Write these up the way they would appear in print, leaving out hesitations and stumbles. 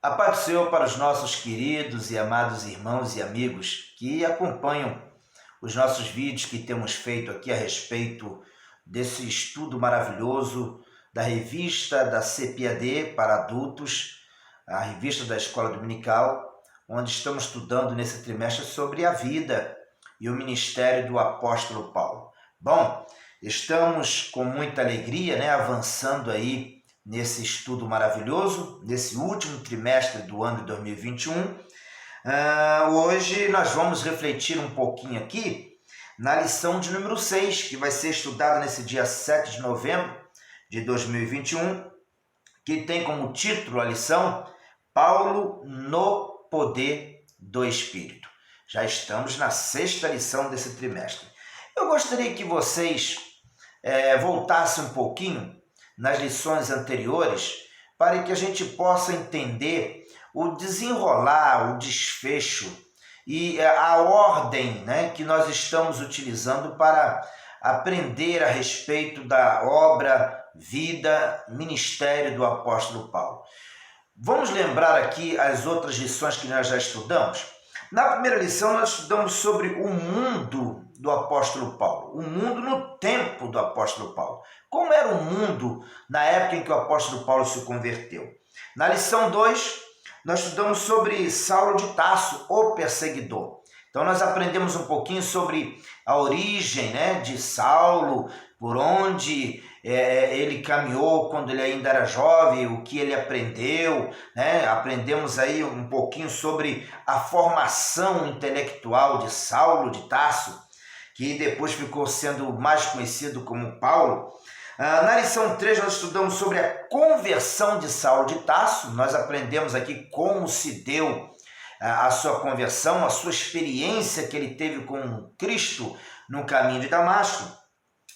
A paz do Senhor para os nossos queridos e amados irmãos e amigos que acompanham os nossos vídeos que temos feito aqui a respeito desse estudo maravilhoso da revista da CPAD para adultos, a revista da Escola Dominical, onde estamos estudando nesse trimestre sobre a vida e o ministério do apóstolo Paulo. Bom, estamos com muita alegria, avançando aí nesse estudo maravilhoso, nesse último trimestre do ano de 2021. Hoje nós vamos refletir um pouquinho aqui na lição de número 6, que vai ser estudada nesse dia 7 de novembro de 2021, que tem como título a lição Paulo no Poder do Espírito. Já estamos na 6ª lição desse trimestre. Eu gostaria que vocês voltassem um pouquinho nas lições anteriores, para que a gente possa entender o desenrolar, o desfecho e a ordem que nós estamos utilizando para aprender a respeito da obra, vida, ministério do apóstolo Paulo. Vamos lembrar aqui as outras lições que nós já estudamos? Na primeira lição nós estudamos sobre o mundo do apóstolo Paulo, o mundo no tempo do apóstolo Paulo. Como era o mundo na época em que o apóstolo Paulo se converteu? Na lição 2, nós estudamos sobre Saulo de Tarso, o perseguidor. Então nós aprendemos um pouquinho sobre a origem de Saulo, por onde ele caminhou quando ele ainda era jovem, o que ele aprendeu, Aprendemos aí um pouquinho sobre a formação intelectual de Saulo de Tarso, que depois ficou sendo mais conhecido como Paulo. Na lição 3 nós estudamos sobre a conversão de Saulo de Tarso. Nós aprendemos aqui como se deu a sua conversão, a sua experiência que ele teve com Cristo no caminho de Damasco.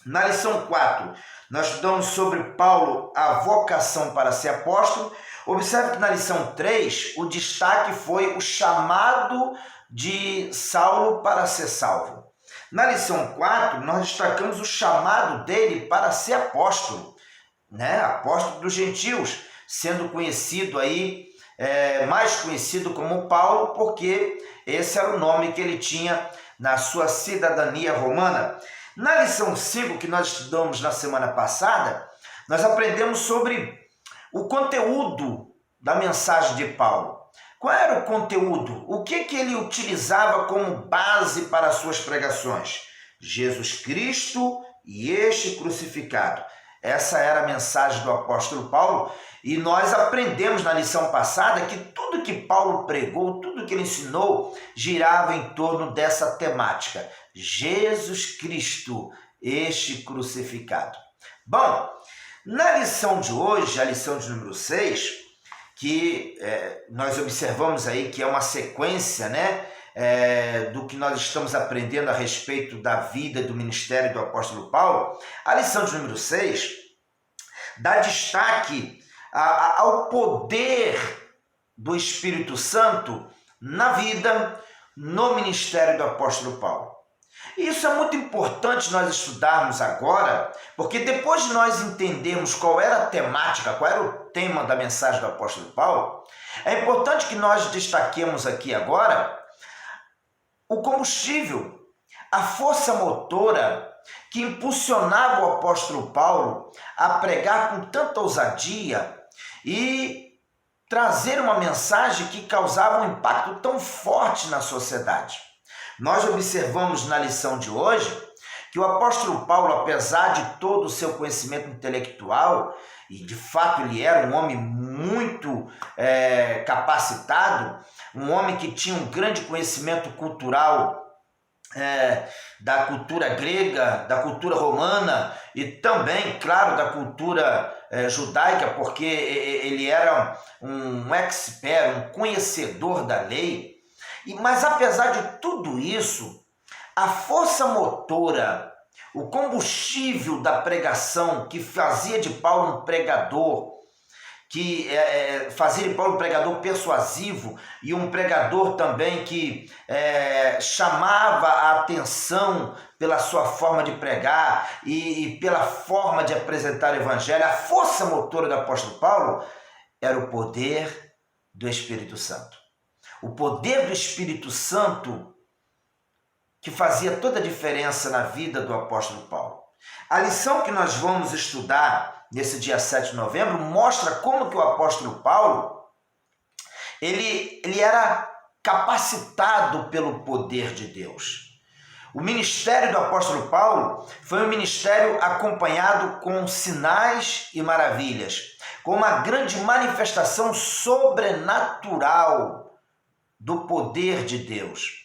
Na lição 4 nós estudamos sobre Paulo, a vocação para ser apóstolo. Observe que na lição 3 o destaque foi o chamado de Saulo para ser salvo. Na lição 4, nós destacamos o chamado dele para ser apóstolo, apóstolo dos gentios, sendo conhecido aí, mais conhecido como Paulo, porque esse era o nome que ele tinha na sua cidadania romana. Na lição 5, que nós estudamos na semana passada, nós aprendemos sobre o conteúdo da mensagem de Paulo. Qual era o conteúdo? O que ele utilizava como base para as suas pregações? Jesus Cristo e este crucificado. Essa era a mensagem do apóstolo Paulo, e nós aprendemos na lição passada que tudo que Paulo pregou, tudo que ele ensinou, girava em torno dessa temática. Jesus Cristo, este crucificado. Bom, na lição de hoje, a lição de número 6, que nós observamos aí que é uma sequência do que nós estamos aprendendo a respeito da vida e do ministério do apóstolo Paulo. A lição de número 6 dá destaque ao poder do Espírito Santo na vida, no ministério do apóstolo Paulo. E isso é muito importante nós estudarmos agora, porque depois de nós entendermos qual era a temática, qual era o tema da mensagem do apóstolo Paulo, é importante que nós destaquemos aqui agora o combustível, a força motora que impulsionava o apóstolo Paulo a pregar com tanta ousadia e trazer uma mensagem que causava um impacto tão forte na sociedade. Nós observamos na lição de hoje que o apóstolo Paulo, apesar de todo o seu conhecimento intelectual, e de fato ele era um homem muito capacitado, um homem que tinha um grande conhecimento cultural da cultura grega, da cultura romana e também, claro, da cultura judaica, porque ele era um expert, um conhecedor da lei. Mas apesar de tudo isso, a força motora, o combustível da pregação que fazia de Paulo um pregador, que fazia de Paulo um pregador persuasivo e um pregador também que chamava a atenção pela sua forma de pregar e pela forma de apresentar o evangelho, a força motora do apóstolo Paulo era o poder do Espírito Santo. O poder do Espírito Santo que fazia toda a diferença na vida do apóstolo Paulo. A lição que nós vamos estudar nesse dia 7 de novembro mostra como que o apóstolo Paulo ele era capacitado pelo poder de Deus. O ministério do apóstolo Paulo foi um ministério acompanhado com sinais e maravilhas, com uma grande manifestação sobrenatural do poder de Deus.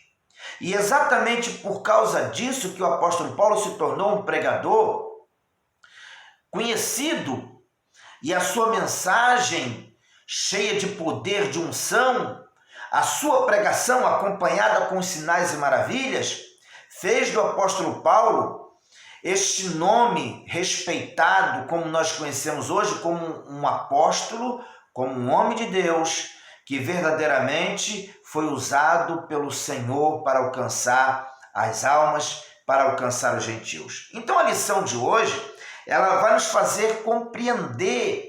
E exatamente por causa disso que o apóstolo Paulo se tornou um pregador conhecido, e a sua mensagem cheia de poder, de unção, a sua pregação acompanhada com sinais e maravilhas, fez do apóstolo Paulo este nome respeitado, como nós conhecemos hoje, como um apóstolo, como um homem de Deus, que verdadeiramente foi usado pelo Senhor para alcançar as almas, para alcançar os gentios. Então a lição de hoje, ela vai nos fazer compreender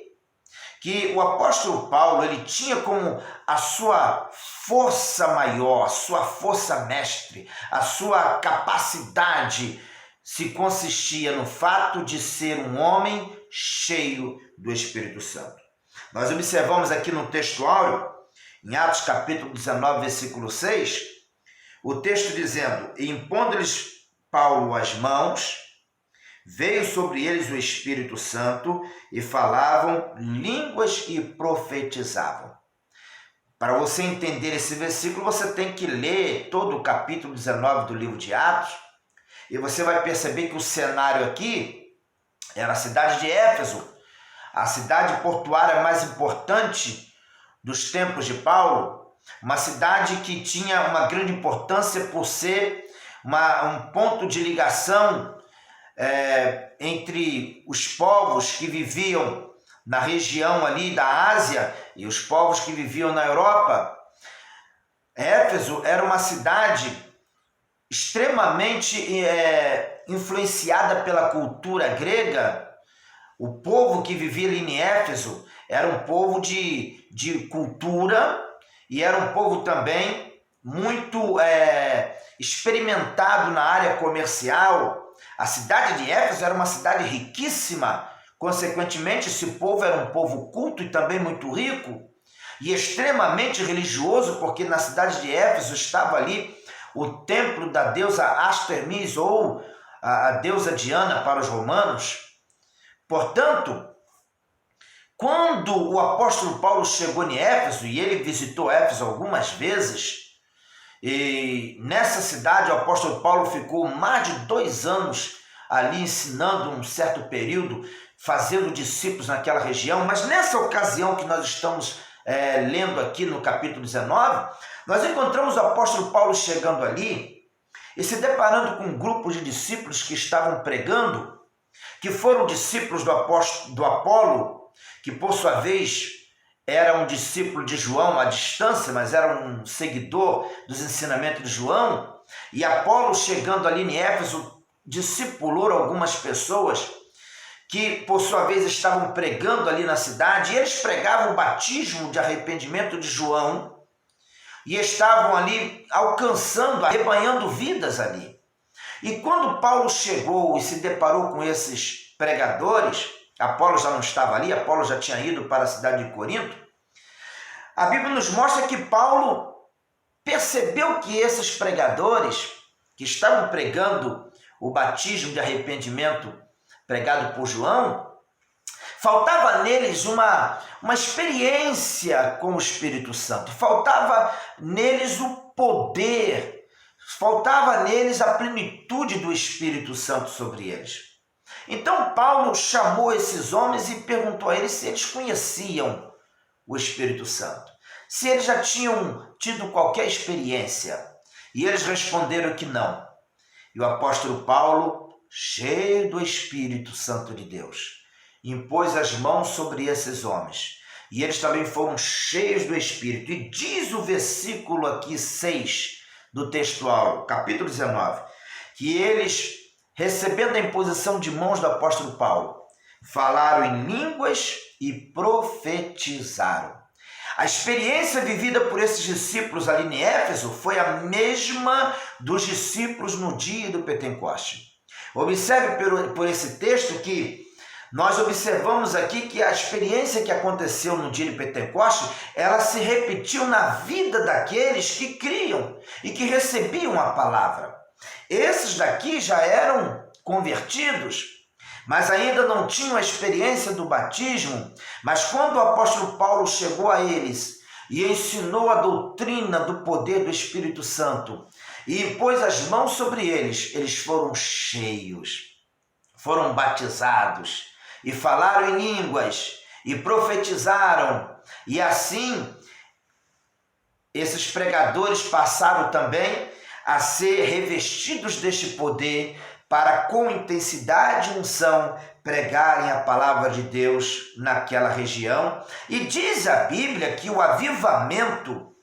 que o apóstolo Paulo, ele tinha como a sua força maior, a sua força mestre, a sua capacidade se consistia no fato de ser um homem cheio do Espírito Santo. Nós observamos aqui no texto áureo, em Atos capítulo 19, versículo 6, o texto dizendo: e impondo-lhes Paulo as mãos, veio sobre eles o Espírito Santo e falavam línguas e profetizavam. Para você entender esse versículo, você tem que ler todo o capítulo 19 do livro de Atos, e você vai perceber que o cenário aqui era a cidade de Éfeso, a cidade portuária mais importante dos tempos de Paulo, uma cidade que tinha uma grande importância por ser um ponto de ligação entre os povos que viviam na região ali da Ásia e os povos que viviam na Europa. Éfeso era uma cidade extremamente influenciada pela cultura grega. O povo que vivia ali em Éfeso era um povo de cultura e era um povo também muito experimentado na área comercial. A cidade de Éfeso era uma cidade riquíssima, consequentemente esse povo era um povo culto e também muito rico e extremamente religioso, porque na cidade de Éfeso estava ali o templo da deusa Artemis, ou a deusa Diana para os romanos. Portanto, quando o apóstolo Paulo chegou em Éfeso, e ele visitou Éfeso algumas vezes, e nessa cidade o apóstolo Paulo ficou mais de 2 anos ali ensinando um certo período, fazendo discípulos naquela região, mas nessa ocasião que nós estamos lendo aqui no capítulo 19, nós encontramos o apóstolo Paulo chegando ali e se deparando com um grupo de discípulos que estavam pregando, que foram discípulos do Apolo, que por sua vez era um discípulo de João à distância, mas era um seguidor dos ensinamentos de João. E Apolo, chegando ali em Éfeso, discipulou algumas pessoas que por sua vez estavam pregando ali na cidade, e eles pregavam o batismo de arrependimento de João e estavam ali alcançando, arrebanhando vidas ali. E quando Paulo chegou e se deparou com esses pregadores, Apolo já não estava ali, Apolo já tinha ido para a cidade de Corinto, a Bíblia nos mostra que Paulo percebeu que esses pregadores que estavam pregando o batismo de arrependimento pregado por João, faltava neles uma experiência com o Espírito Santo, faltava neles o poder, faltava neles a plenitude do Espírito Santo sobre eles. Então Paulo chamou esses homens e perguntou a eles se eles conheciam o Espírito Santo, se eles já tinham tido qualquer experiência. E eles responderam que não. E o apóstolo Paulo, cheio do Espírito Santo de Deus, impôs as mãos sobre esses homens. E eles também foram cheios do Espírito. E diz o versículo aqui 6 do texto áureo, capítulo 19, que eles, recebendo a imposição de mãos do apóstolo Paulo, falaram em línguas e profetizaram. A experiência vivida por esses discípulos ali em Éfeso foi a mesma dos discípulos no dia do Pentecoste. Observe por esse texto que nós observamos aqui que a experiência que aconteceu no dia de Pentecoste, ela se repetiu na vida daqueles que criam e que recebiam a palavra. Esses daqui já eram convertidos, mas ainda não tinham a experiência do batismo. Mas quando o apóstolo Paulo chegou a eles e ensinou a doutrina do poder do Espírito Santo e pôs as mãos sobre eles, eles foram cheios, foram batizados e falaram em línguas e profetizaram. E assim, esses pregadores passaram também a ser revestidos deste poder para, com intensidade e unção, pregarem a palavra de Deus naquela região. E diz a Bíblia que o avivamento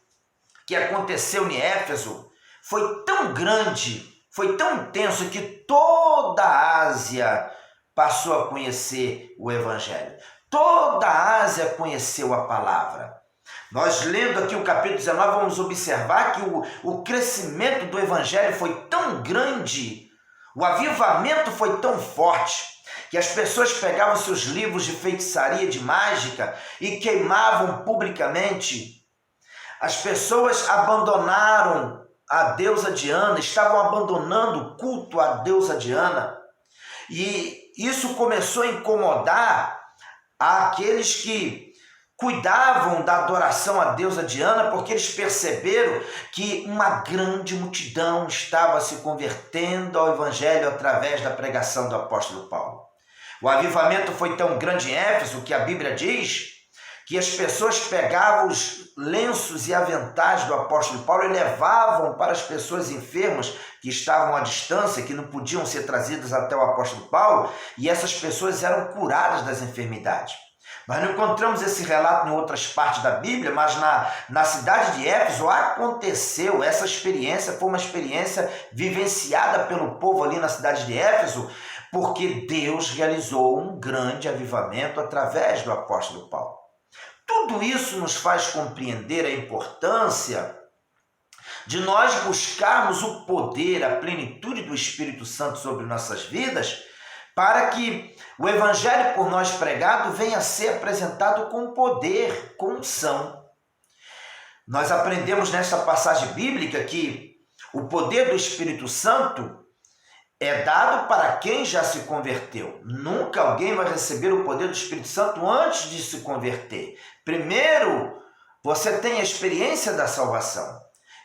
que aconteceu em Éfeso foi tão grande, foi tão intenso, que toda a Ásia passou a conhecer o Evangelho. Toda a Ásia conheceu a palavra. Nós, lendo aqui o capítulo 19, vamos observar que o crescimento do Evangelho foi tão grande, o avivamento foi tão forte, que as pessoas pegavam seus livros de feitiçaria, de mágica, e queimavam publicamente. As pessoas abandonaram a deusa Diana, estavam abandonando o culto à deusa Diana. E isso começou a incomodar aqueles que cuidavam da adoração à deusa Diana, porque eles perceberam que uma grande multidão estava se convertendo ao Evangelho através da pregação do apóstolo Paulo. O avivamento foi tão grande em Éfeso que a Bíblia diz que as pessoas pegavam os lenços e aventais do apóstolo Paulo e levavam para as pessoas enfermas que estavam à distância, que não podiam ser trazidas até o apóstolo Paulo, e essas pessoas eram curadas das enfermidades. Nós não encontramos esse relato em outras partes da Bíblia, mas na cidade de Éfeso aconteceu essa experiência, foi uma experiência vivenciada pelo povo ali na cidade de Éfeso, porque Deus realizou um grande avivamento através do apóstolo Paulo. Tudo isso nos faz compreender a importância de nós buscarmos o poder, a plenitude do Espírito Santo sobre nossas vidas, para que o Evangelho por nós pregado venha a ser apresentado com poder, com unção. Nós aprendemos nesta passagem bíblica que o poder do Espírito Santo é dado para quem já se converteu. Nunca alguém vai receber o poder do Espírito Santo antes de se converter. Primeiro, você tem a experiência da salvação.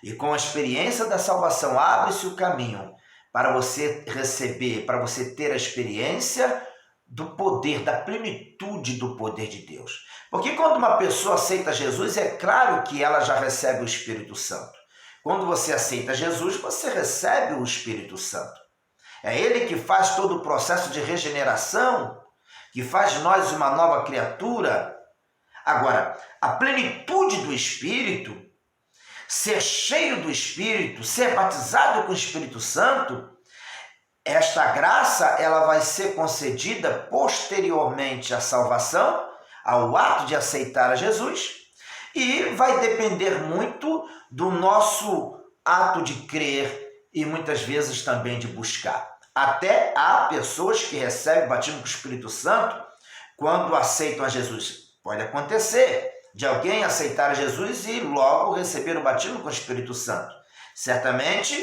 E com a experiência da salvação, abre-se o caminho para você receber, para você ter a experiência do poder, da plenitude do poder de Deus. Porque quando uma pessoa aceita Jesus, é claro que ela já recebe o Espírito Santo. Quando você aceita Jesus, você recebe o Espírito Santo. É Ele que faz todo o processo de regeneração, que faz de nós uma nova criatura. Agora, a plenitude do Espírito, ser cheio do Espírito, ser batizado com o Espírito Santo, esta graça ela vai ser concedida posteriormente à salvação, ao ato de aceitar a Jesus, e vai depender muito do nosso ato de crer e muitas vezes também de buscar. Até há pessoas que recebem o batismo com o Espírito Santo quando aceitam a Jesus. Pode acontecer de alguém aceitar a Jesus e logo receber o batismo com o Espírito Santo. Certamente,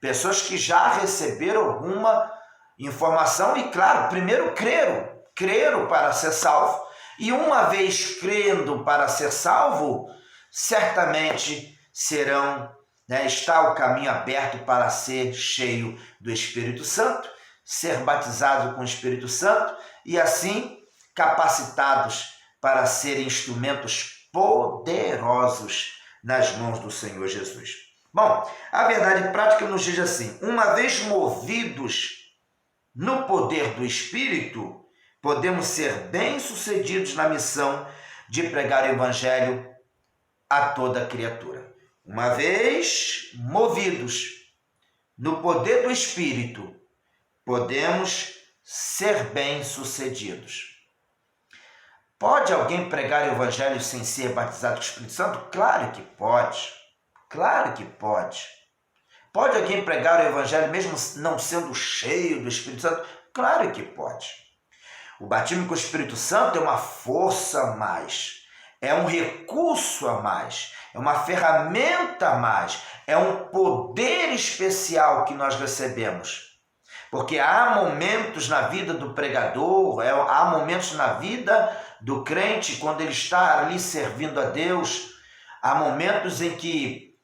pessoas que já receberam alguma informação e, claro, primeiro creram para ser salvo, e uma vez crendo para ser salvo, certamente está o caminho aberto para ser cheio do Espírito Santo, ser batizado com o Espírito Santo e assim capacitados para serem instrumentos poderosos nas mãos do Senhor Jesus. Bom, a verdade prática nos diz assim: uma vez movidos no poder do Espírito, podemos ser bem-sucedidos na missão de pregar o Evangelho a toda criatura. Uma vez movidos no poder do Espírito, podemos ser bem-sucedidos. Pode alguém pregar o evangelho sem ser batizado com o Espírito Santo? Claro que pode. Claro que pode. Pode alguém pregar o evangelho mesmo não sendo cheio do Espírito Santo? Claro que pode. O batismo com o Espírito Santo é uma força a mais, é um recurso a mais, é uma ferramenta a mais, é um poder especial que nós recebemos. Porque há momentos na vida do pregador, há momentos na vida do crente, quando ele está ali servindo a Deus, há momentos em que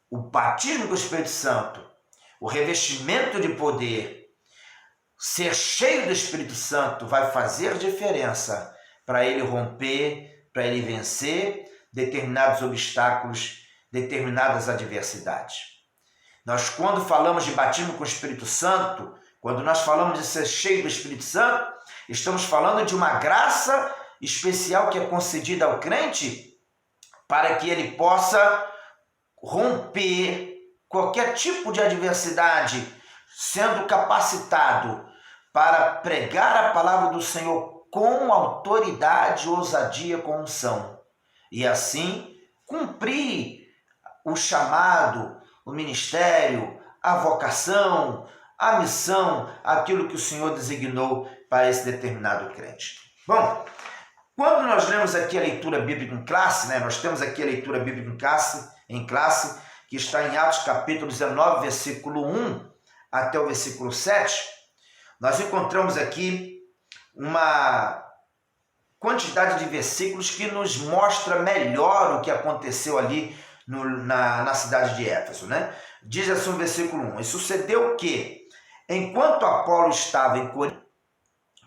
o batismo com o Espírito Santo, o revestimento de poder, ser cheio do Espírito Santo vai fazer diferença para ele romper, para ele vencer determinados obstáculos, determinadas adversidades. Nós, quando falamos de batismo com o Espírito Santo, quando nós falamos de ser cheio do Espírito Santo, estamos falando de uma graça especial que é concedida ao crente para que ele possa romper qualquer tipo de adversidade, sendo capacitado para pregar a palavra do Senhor com autoridade, ousadia, com unção. E assim cumprir o chamado, o ministério, a vocação, a missão, aquilo que o Senhor designou para esse determinado crente. Bom, quando nós lemos aqui a leitura bíblica em classe, nós temos aqui a leitura bíblica em classe, que está em Atos capítulo 19, versículo 1 até o versículo 7, nós encontramos aqui uma quantidade de versículos que nos mostra melhor o que aconteceu ali na cidade de Éfeso, Diz assim o versículo 1: E sucedeu que, enquanto Apolo estava em Corinto,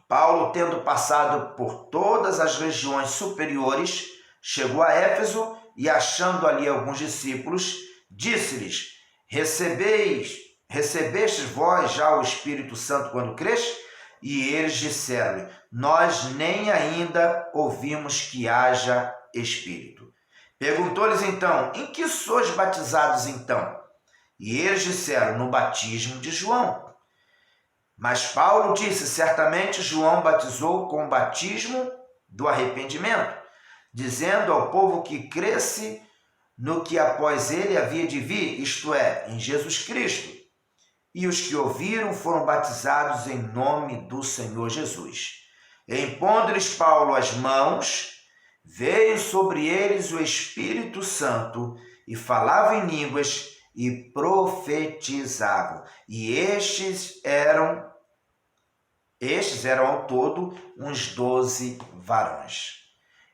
Paulo, tendo passado por todas as regiões superiores, chegou a Éfeso e, achando ali alguns discípulos, disse-lhes: Recebestes vós já o Espírito Santo quando creste? E eles disseram-lhe: Nós nem ainda ouvimos que haja Espírito. Perguntou-lhes então: Em que sois batizados então? E eles disseram: No batismo de João. Mas Paulo disse: Certamente João batizou com o batismo do arrependimento, dizendo ao povo que cresce no que após ele havia de vir, isto é, em Jesus Cristo. E os que ouviram foram batizados em nome do Senhor Jesus. E impondo-lhes Paulo as mãos, veio sobre eles o Espírito Santo, e falavam em línguas e profetizavam. E estes eram ao todo uns 12 varões.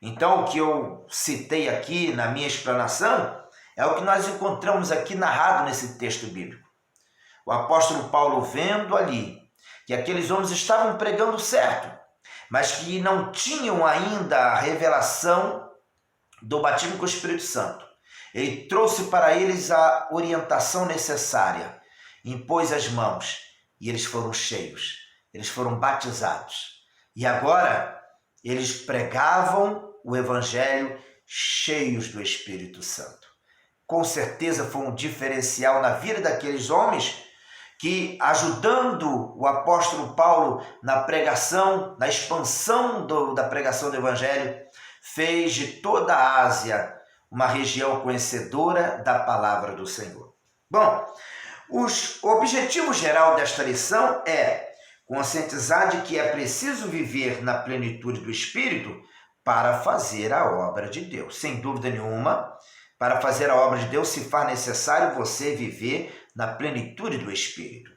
Então, o que eu citei aqui na minha explanação é o que nós encontramos aqui narrado nesse texto bíblico. O apóstolo Paulo, vendo ali que aqueles homens estavam pregando certo, mas que não tinham ainda a revelação do batismo com o Espírito Santo, ele trouxe para eles a orientação necessária, impôs as mãos e eles foram cheios, eles foram batizados. E agora eles pregavam o Evangelho cheios do Espírito Santo. Com certeza foi um diferencial na vida daqueles homens que, ajudando o apóstolo Paulo na pregação, na expansão da pregação do Evangelho, fez de toda a Ásia uma região conhecedora da palavra do Senhor. Bom, o objetivo geral desta lição é conscientizar de que é preciso viver na plenitude do Espírito para fazer a obra de Deus. Sem dúvida nenhuma, para fazer a obra de Deus se faz necessário você viver na plenitude do Espírito.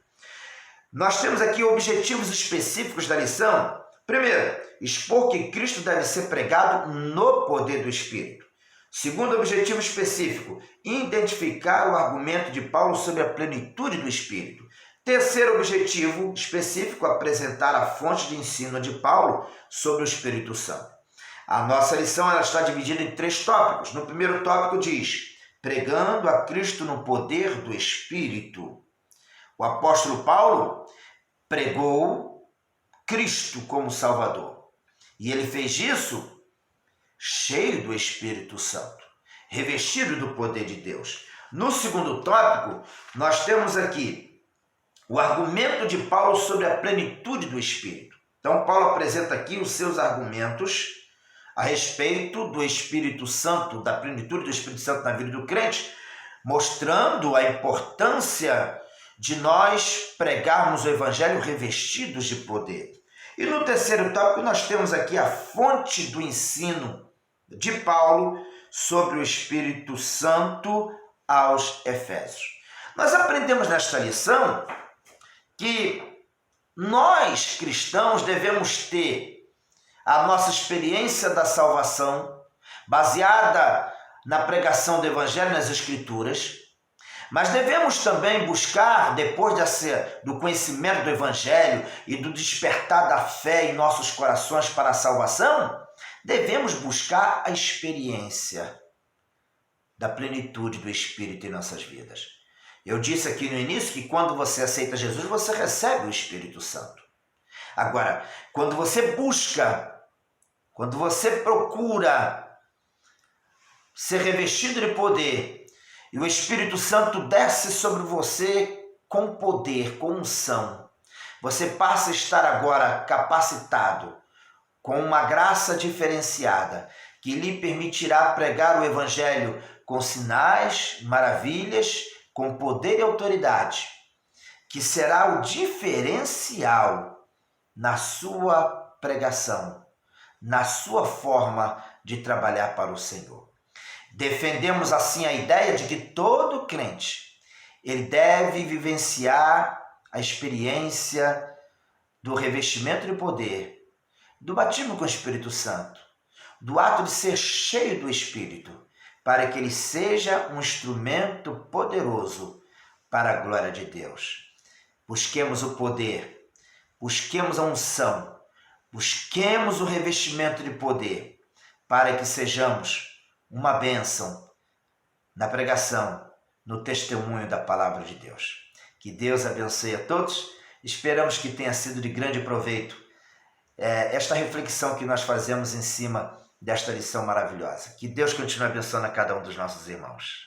Nós temos aqui objetivos específicos da lição. Primeiro, expor que Cristo deve ser pregado no poder do Espírito. Segundo objetivo específico, identificar o argumento de Paulo sobre a plenitude do Espírito. Terceiro objetivo específico, apresentar a fonte de ensino de Paulo sobre o Espírito Santo. A nossa lição ela está dividida em 3 tópicos. No primeiro tópico diz: pregando a Cristo no poder do Espírito. O apóstolo Paulo pregou Cristo como Salvador. E ele fez isso cheio do Espírito Santo, revestido do poder de Deus. No segundo tópico, nós temos aqui o argumento de Paulo sobre a plenitude do Espírito. Então, Paulo apresenta aqui os seus argumentos a respeito do Espírito Santo, da plenitude do Espírito Santo na vida do crente, mostrando a importância de nós pregarmos o Evangelho revestidos de poder. E no terceiro tópico nós temos aqui a fonte do ensino de Paulo sobre o Espírito Santo aos Efésios. Nós aprendemos nesta lição que nós, cristãos, devemos ter a nossa experiência da salvação baseada na pregação do Evangelho nas Escrituras, mas devemos também buscar, depois do conhecimento do Evangelho e do despertar da fé em nossos corações para a salvação, devemos buscar a experiência da plenitude do Espírito em nossas vidas. Eu disse aqui no início que quando você aceita Jesus, você recebe o Espírito Santo. Agora, quando você busca, quando você procura ser revestido de poder, e o Espírito Santo desce sobre você com poder, com unção, você passa a estar agora capacitado, com uma graça diferenciada, que lhe permitirá pregar o Evangelho com sinais, maravilhas, com poder e autoridade, que será o diferencial na sua pregação, na sua forma de trabalhar para o Senhor. Defendemos assim a ideia de que todo crente ele deve vivenciar a experiência do revestimento de poder, do batismo com o Espírito Santo, do ato de ser cheio do Espírito, para que ele seja um instrumento poderoso para a glória de Deus. Busquemos o poder, busquemos a unção, busquemos o revestimento de poder, para que sejamos uma bênção na pregação, no testemunho da palavra de Deus. Que Deus abençoe a todos. Esperamos que tenha sido de grande proveito esta reflexão que nós fazemos em cima desta lição maravilhosa. Que Deus continue abençoando a cada um dos nossos irmãos.